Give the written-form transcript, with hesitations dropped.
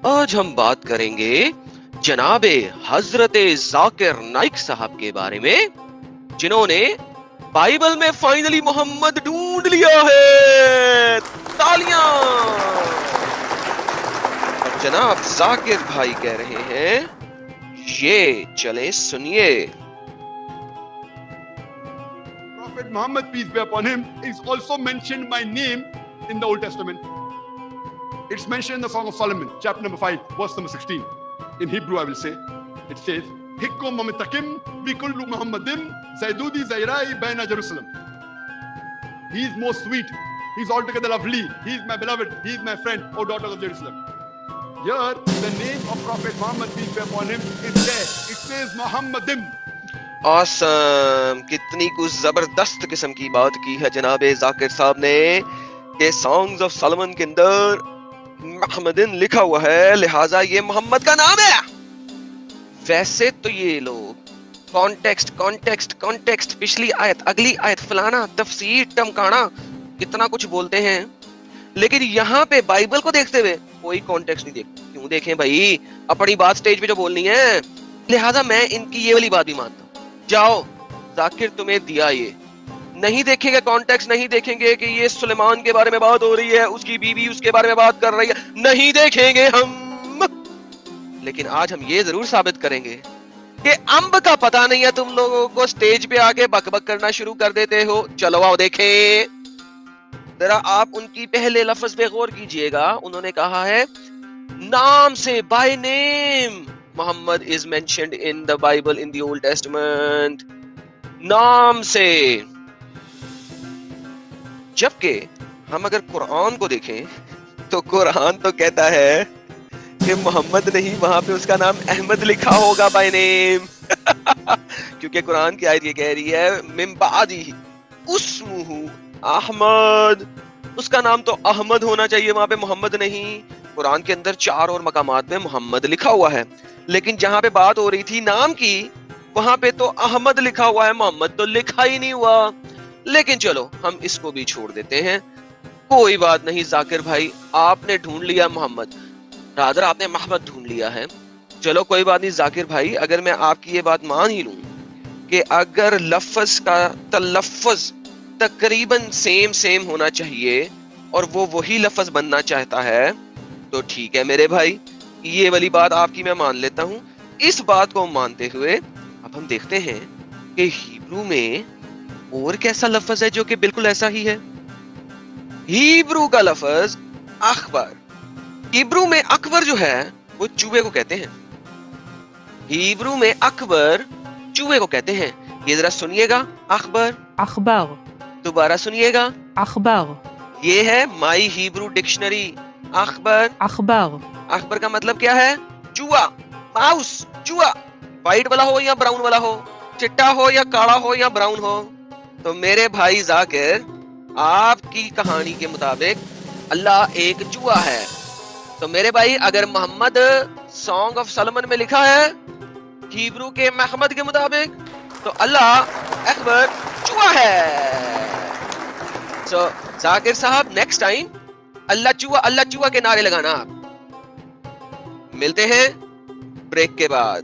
آج ہم بات کریں گے جناب حضرت ذاکر نائک صاحب کے بارے میں، جنہوں نے بائبل میں فائنلی محمد ڈھونڈ لیا ہے. تالیاں. اور جناب ذاکر بھائی کہہ رہے ہیں، یہ چلے سنیے. Prophet Muhammad, peace be upon him, is also mentioned by name in the Old Testament. It's mentioned in the Song of Solomon, chapter number 5, verse number 16. In Hebrew, I will say, it says, Hikkum mamitakim vikullu Muhammadim zaidudi zairai baina Jerusalem. He is most sweet. He is altogether lovely. He is my beloved. He is my friend, O daughters of Jerusalem. Here, the name of Prophet Muhammad, peace be upon him, is there. It says Muhammadim. آسم. کتنی کچھ زبردست قسم کی بات کی ہے جناب ذاکر صاحب نے کہ سانگز آف سولومن کے اندر محمدن لکھا ہوا ہے، لہٰذا یہ محمد کا نام ہے. ویسے تو یہ لوگ کانٹیکسٹ پچھلی آیت اگلی آیت فلانا تفسیر ٹمکانا کتنا کچھ بولتے ہیں، لیکن یہاں پہ بائبل کو دیکھتے ہوئے کوئی کانٹیکسٹ نہیں دیکھتے. کیوں دیکھیں بھائی، اپنی بات سٹیج پہ جو بولنی ہے. لہٰذا میں ان کی یہ والی بات بھی مانتا ہوں. جاؤ ذاکر تمہیں دیا، یہ نہیں دیکھیں گے کانٹیکسٹ، نہیں دیکھیں گے کہ یہ سلیمان کے بارے میں بات ہو رہی ہے، اس کی بیوی اس کے بارے میں بات کر رہی ہے، نہیں دیکھیں گے ہم. لیکن آج ہم یہ ضرور ثابت کریں گے کہ امب کا پتہ نہیں ہے تم لوگوں کو، سٹیج پہ آ کے بک بک کرنا شروع کر دیتے ہو. چلو آؤ دیکھیں ذرا. آپ ان کی پہلے لفظ پہ غور کیجئے گا. انہوں نے کہا ہے نام سے، by name Muhammad is mentioned in the Bible in the Old Testament. نام سے. جبکہ ہم اگر قرآن کو دیکھیں تو قرآن تو کہتا ہے کہ محمد نہیں، وہاں پہ اس کا نام احمد لکھا ہوگا بائی نیم. کیونکہ قرآن کی آیت یہ کہہ رہی ہے من بعدہ اسمہ احمد، اس کا نام تو احمد ہونا چاہیے، وہاں پہ محمد نہیں. قرآن کے اندر 4 اور مقامات میں محمد لکھا ہوا ہے، لیکن جہاں پہ بات ہو رہی تھی نام کی وہاں پہ تو احمد لکھا ہوا ہے، محمد تو لکھا ہی نہیں ہوا. لیکن چلو ہم اس کو بھی چھوڑ دیتے ہیں، کوئی بات نہیں. ذاکر بھائی آپ نے ڈھونڈ لیا محمد، رادر آپ نے محمد ڈھونڈ لیا ہے. چلو کوئی بات نہیں ذاکر بھائی، اگر میں آپ کی یہ بات مان ہی لوں کہ اگر لفظ کا تلفظ تقریباً سیم ہونا چاہیے اور وہ وہی لفظ بننا چاہتا ہے تو ٹھیک ہے میرے بھائی، یہ والی بات آپ کی میں مان لیتا ہوں. اس بات کو مانتے ہوئے اب ہم دیکھتے ہیں کہ ہیبرو میں اور کیسا لفظ ہے جو کہ بالکل ایسا ہی ہے. ہیبرو کا لفظ اخبر. ہیبرو میں اکبر جو ہے وہ چوہے کو کہتے ہیں. ہیبرو میں اکبر چوہے کو کہتے ہیں. یہ ذرا سنیے گا، اخبر. اخبار. دوبارہ سنیے گا، اخبار. یہ ہے مائی ہیبرو ڈکشنری. اخبر. اخبار. اخبر کا مطلب کیا ہے؟ چوہا، ماؤس، چوہا. وائٹ والا ہو یا براؤن والا ہو، چٹا ہو یا کاڑا ہو یا براؤن ہو. تو میرے بھائی ذاکر، آپ کی کہانی کے مطابق اللہ ایک چوہا ہے. تو میرے بھائی اگر محمد سانگ آف سولومن میں لکھا ہے ہیبرو کے محمد کے مطابق تو اللہ اکبر چوہا ہے. سو ذاکر صاحب نیکسٹ ٹائم اللہ چوہا کے نعرے لگانا. آپ ملتے ہیں بریک کے بعد.